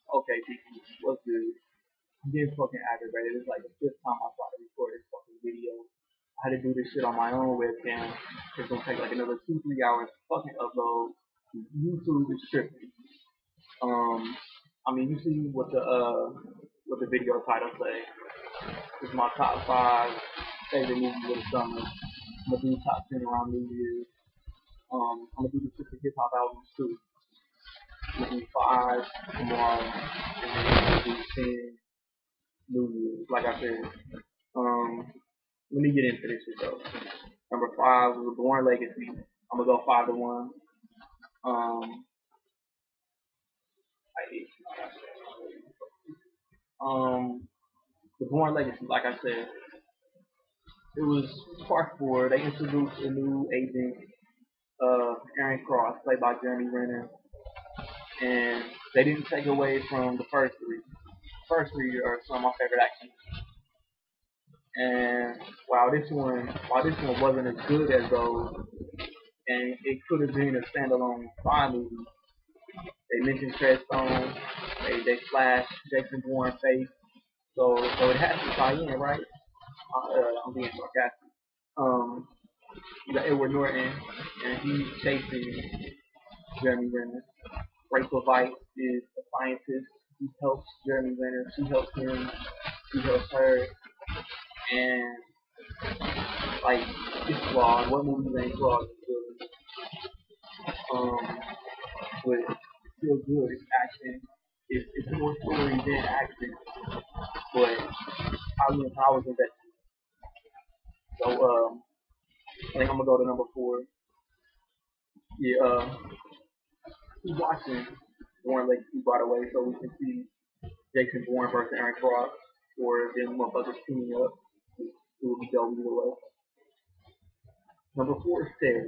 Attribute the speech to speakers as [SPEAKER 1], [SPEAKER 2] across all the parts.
[SPEAKER 1] Okay, people, what's good? I'm getting fucking aggravated. It's like the fifth time I try to record this fucking video. I had to do this shit on my own webcam. It's gonna take like another 2-3 hours to fucking upload. YouTube is tripping. Um, I mean, you see what the video title say. It's my top five favorite movies of the summer. I'm gonna do top 10 around New Year's. I'm gonna do the sister hip hop albums too. I'm gonna do five tomorrow, and then I'm gonna do 10 New Year's. Like I said, let me get into this shit though. Number five was The Born Legacy. I'm gonna go 5-1. Um, The Born Legacy, like I said, it was part four. They introduced a new agent, Aaron Cross, played by Jeremy Renner, and they didn't take away from the first three. First three are some of my favorite actions. And while this one wasn't as good as those, and it could have been a standalone crime movie. They mentioned Treadstone, they flashed Jason Bourne face, so it has to tie in, right? I'm being sarcastic. Um, you got Edward Norton, and he's chasing Jeremy Renner. Rachel Weisz is a scientist. He helps Jeremy Renner. She helps him. He helps her. And like it's flawed. What movie ain't flawed? Um, but it's still good. It's action. It's more story than action. But I was invested. So I think I'm gonna go to number four. Yeah, keep watching Born Legacy by the way, so we can see Jason Bourne versus Aaron Cross, or them motherfuckers teaming up. It will be dope either way. Number four is Ted.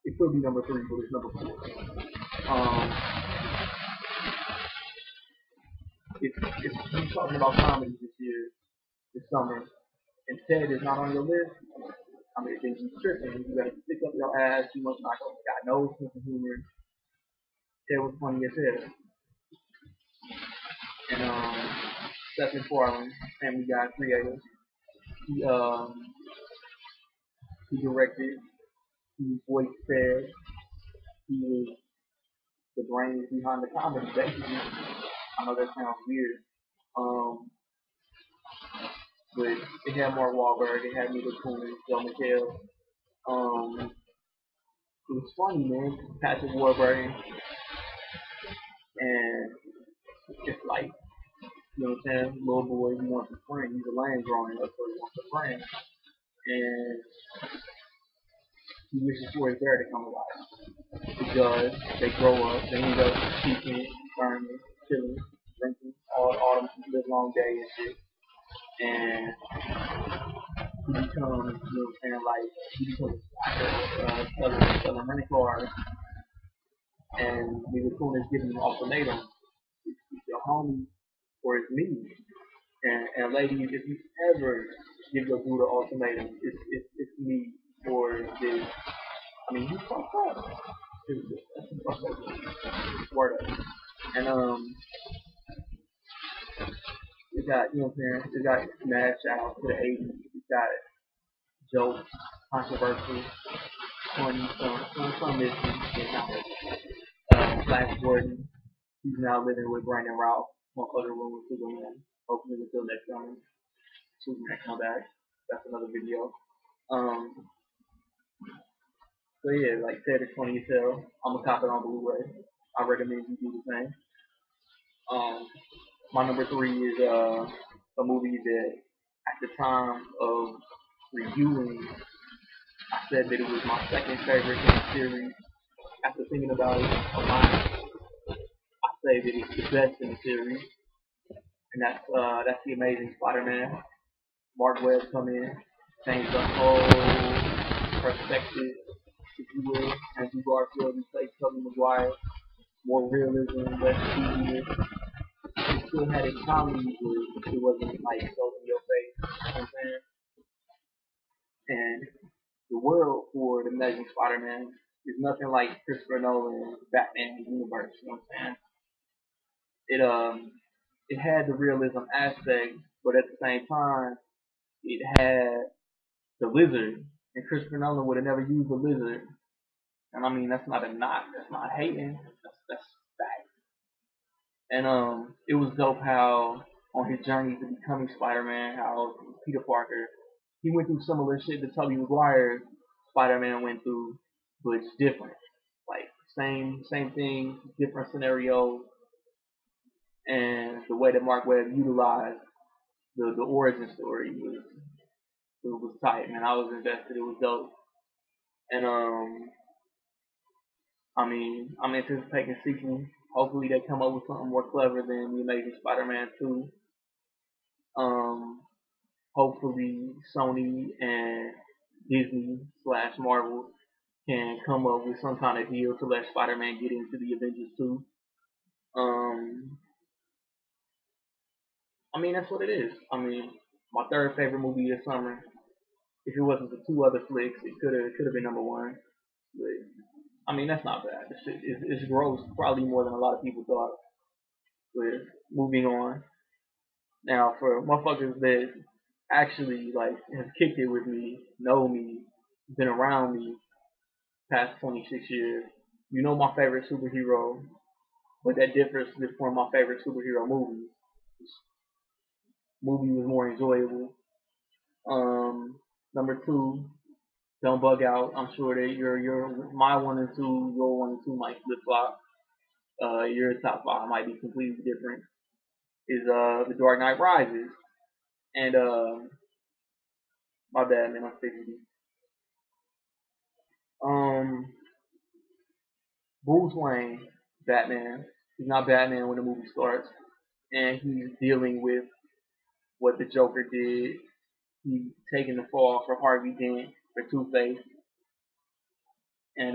[SPEAKER 1] It could be number three, but it's number four. If you talking about comedy this year, this summer, and Ted is not on your list, I mean, then you tripping. You gotta stick up your ass. You must not got no sense of humor. Ted was funny as hell. And Seth MacFarlane, Family Guy creator, he he directed, he voiced Ted, he was the brains behind the comedy, basically. I know that sounds weird. Um, but it had Mark Wahlberg, it had Mila Kunis, Joe McHale. Um, it was funny, man. Patrick Warburton, and it's like, you know what I'm saying? Little boy, he wants a friend. He's a land growing up, so he wants a friend. And he wishes for his bear to come alive. It does. They grow up. They end up speaking, learning, chilling, drinking, all them live long day and shit. And he becomes, you know what I'm saying, like, he becomes selling rental cars. And Mila Kunis giving him an ultimatum. It's your homie or it's me. And ladies, if you ever give your dude an ultimatum, it's me or this. I mean, you fucked up. That's some fucked up. Word up. And it got, you know what I'm saying? It got mad shout out to the 80s. It got jokes, controversial, funny, some missing. Flash Gordon, he's now living with Brandon Routh, one other room with Superman. Hopefully until next time, Superman come back. That's another video. Um, so yeah, like said, it's funny as hell. I'm gonna cop it on Blu-ray. I recommend you do the same. Um, my number three is a movie that at the time of reviewing, I said that it was my second favorite in the series. After thinking about it a lot, I say that it's the best in the series, and that's the Amazing Spider-Man. Mark Webb come in, change the whole perspective, if you will. Andrew Garfield replaced Tobey Maguire, more realism, less cheesiness. It still had its comedy, but it wasn't like so in your face. You know what I'm saying? And the world for the Amazing Spider-Man is nothing like Christopher Nolan's Batman universe. You know what I'm saying? It had the realism aspect, but at the same time, it had the lizard. And Christopher Nolan would have never used the lizard. And I mean, that's not a knock. That's not hating. That's fact. And it was dope how on his journey to becoming Spider-Man, how Peter Parker, he went through similar shit that Tobey Maguire's Spider-Man went through, but it's different. Like same thing, different scenarios, and the way that Mark Webb utilized the origin story was tight, man. I was invested. It was dope, and I mean, I'm anticipating sequels. Hopefully, they come up with something more clever than the Amazing Spider-Man 2. Um, Hopefully, Sony and Disney slash Marvel can come up with some kind of deal to let Spider-Man get into the Avengers 2. Um, I mean, that's what it is. I mean, my third favorite movie this summer. If it wasn't for two other flicks, it could have been number one. But I mean, that's not bad. It's gross, probably more than a lot of people thought. But moving on. Now, for motherfuckers that actually like have kicked it with me, know me, been around me past 26 years, you know my favorite superhero, but that differs from my favorite superhero movies. This movie was more enjoyable. Number two, don't bug out. I'm sure that your my one and two, your one and two might flip flop. Your top five might be completely different. Is The Dark Knight Rises, and my bad man, I'm 50. Um, Bruce Wayne, Batman. He's not Batman when the movie starts, and he's dealing with what the Joker did. He's taking the fall for Harvey Dent for Two Face, and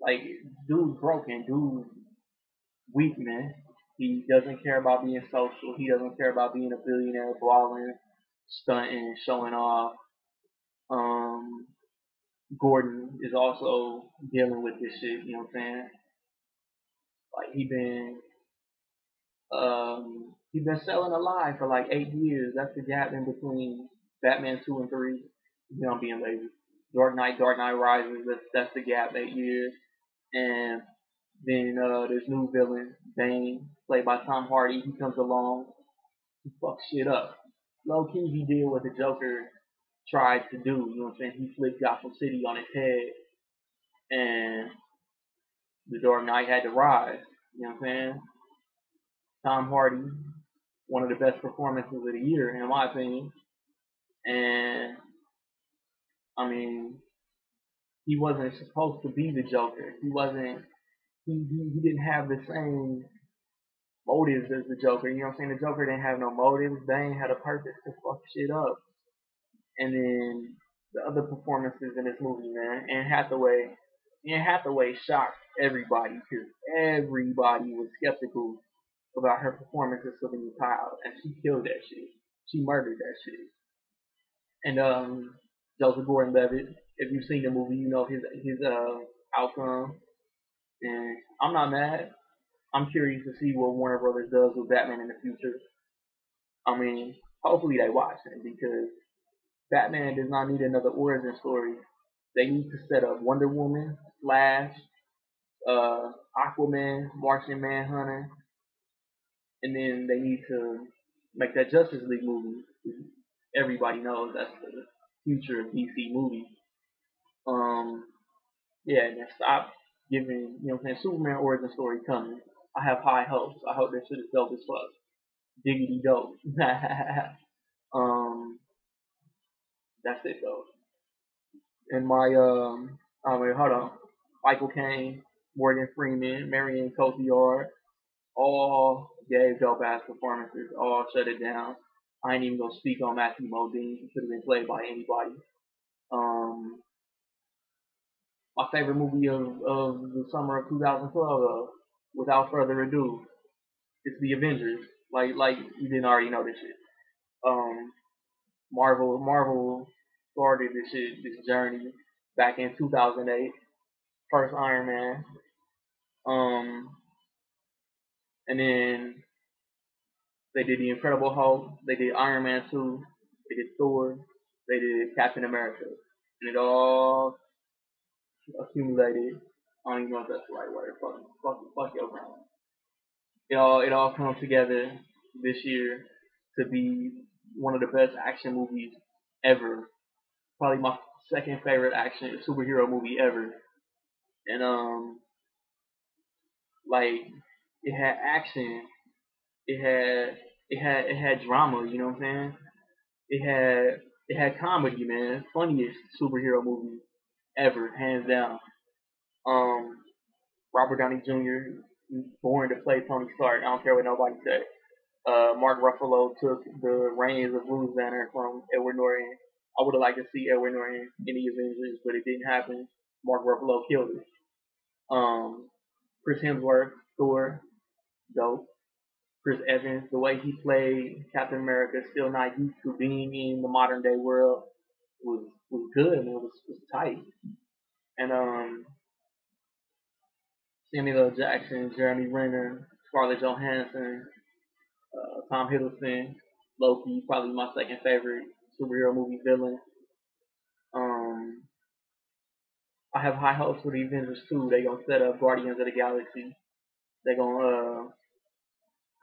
[SPEAKER 1] like dude broken, dude weak man. He doesn't care about being social. He doesn't care about being a billionaire, balling, stunting, showing off. Um, Gordon is also dealing with this shit. You know what I'm saying? Like he been selling a lie for like 8 years. That's the gap in between Batman 2 and 3. You know, I'm being lazy. Dark Knight Rises. That's the gap, 8 years. And then this new villain, Bane, played by Tom Hardy. He comes along, he fucks shit up. Low key, he did what the Joker tried to do. You know what I'm saying? He flipped Gotham City on its head, and the Dark Knight had to rise. You know what I'm saying? Tom Hardy, one of the best performances of the year, in my opinion. And I mean, he wasn't supposed to be the Joker. He wasn't. He didn't have the same motives as the Joker. You know what I'm saying? The Joker didn't have no motives. Bane had a purpose to fuck shit up. And then the other performances in this movie, man. Anne Hathaway shocked everybody because everybody was skeptical about her performance as Selena Kyle, and she killed that shit. She murdered that shit. And Joseph Gordon-Levitt, if you've seen the movie, you know his outcome. And I'm not mad. I'm curious to see what Warner Brothers does with Batman in the future. I mean, hopefully they watch it because Batman does not need another origin story. They need to set up Wonder Woman, Flash, Aquaman, Martian Manhunter, and then they need to make that Justice League movie. Everybody knows that's the future of DC movies. Um, yeah, and then stop giving, you know what I'm saying, Superman origin story coming. I have high hopes. I hope that shit is dope as fuck. Diggity dope. um, that's it though. And my oh wait, hold on. Michael Caine, Morgan Freeman, Marion Cotillard, all gave dope ass performances. All shut it down. I ain't even gonna speak on Matthew Modine. He could have been played by anybody. Um, my favorite movie of the summer of 2012, though, without further ado, is The Avengers. Like you didn't already know this shit. Um, Marvel started this journey back in 2008. First Iron Man. Um, And then they did The Incredible Hulk, they did Iron Man 2, they did Thor, they did Captain America. And it all accumulated. I don't even know if that's the right word. Fuck your brain. It all comes together this year to be one of the best action movies ever. Probably my second favorite action superhero movie ever. And like it had action, it had drama. You know what I'm saying? It had comedy, man. Funniest superhero movie ever, hands down. Um, Robert Downey Jr. born to play Tony Stark. I don't care what nobody say. Mark Ruffalo took the reins of Bruce Banner from Edward Norton. I would have liked to see Edward Norton in the Avengers, but it didn't happen. Mark Ruffalo killed it. Chris Hemsworth, Thor, dope. Chris Evans, the way he played Captain America, still not used to being in the modern day world, was good, and it was tight. And Samuel L. Jackson, Jeremy Renner, Scarlett Johansson, Tom Hiddleston, Loki, probably my second favorite superhero movie villain. Um, I have high hopes for the Avengers too. They gonna set up Guardians of the Galaxy. They gonna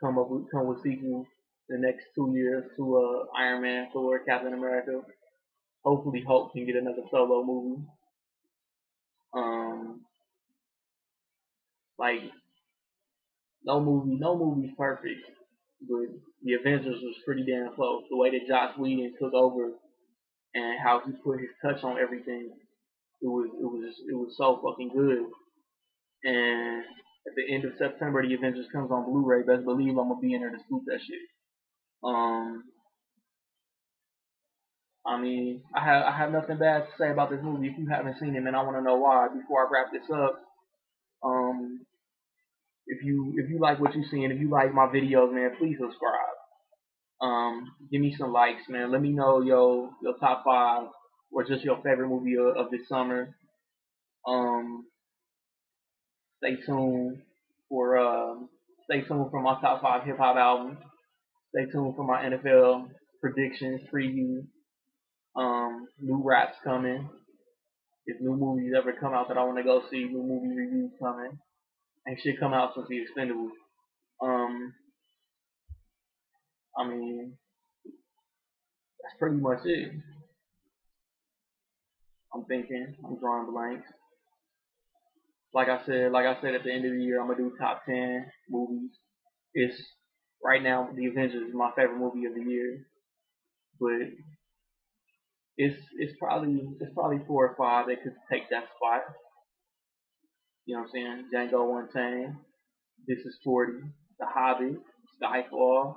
[SPEAKER 1] come with sequels in the next 2 years to Iron Man, Thor, Captain America. Hopefully, Hulk can get another solo movie. Um, like no movie's perfect, but the Avengers was pretty damn close. The way that Joss Whedon took over and how he put his touch on everything, it was so fucking good. And at the end of September, the Avengers comes on Blu-ray. Best believe I'm gonna be in there to scoop that shit. Um, I mean, I have nothing bad to say about this movie. If you haven't seen it, man, I want to know why. Before I wrap this up, um, if you like what you see and if you like my videos, man, please subscribe. Give me some likes, man. Let me know your top five or just your favorite movie of this summer. Um, stay tuned for my top five hip hop albums. Stay tuned for my NFL predictions, previews. New raps coming. If new movies ever come out that I want to go see, new movie reviews coming. And shit come out since the Expendables. Um, I mean, that's pretty much it. I'm thinking. I'm drawing blanks. Like I said at the end of the year, I'm gonna do top 10 movies. It's right now The Avengers is my favorite movie of the year, but it's probably 4 or 5 that could take that spot. You know what I'm saying? Django Unchained, This Is 40, The Hobbit, Skyfall.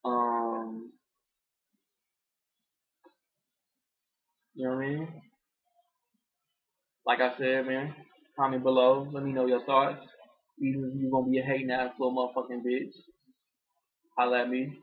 [SPEAKER 1] Um, you know what I mean? Like I said, man, comment below. Let me know your thoughts. Even if you gonna be a hating ass little motherfucking bitch, holla at me.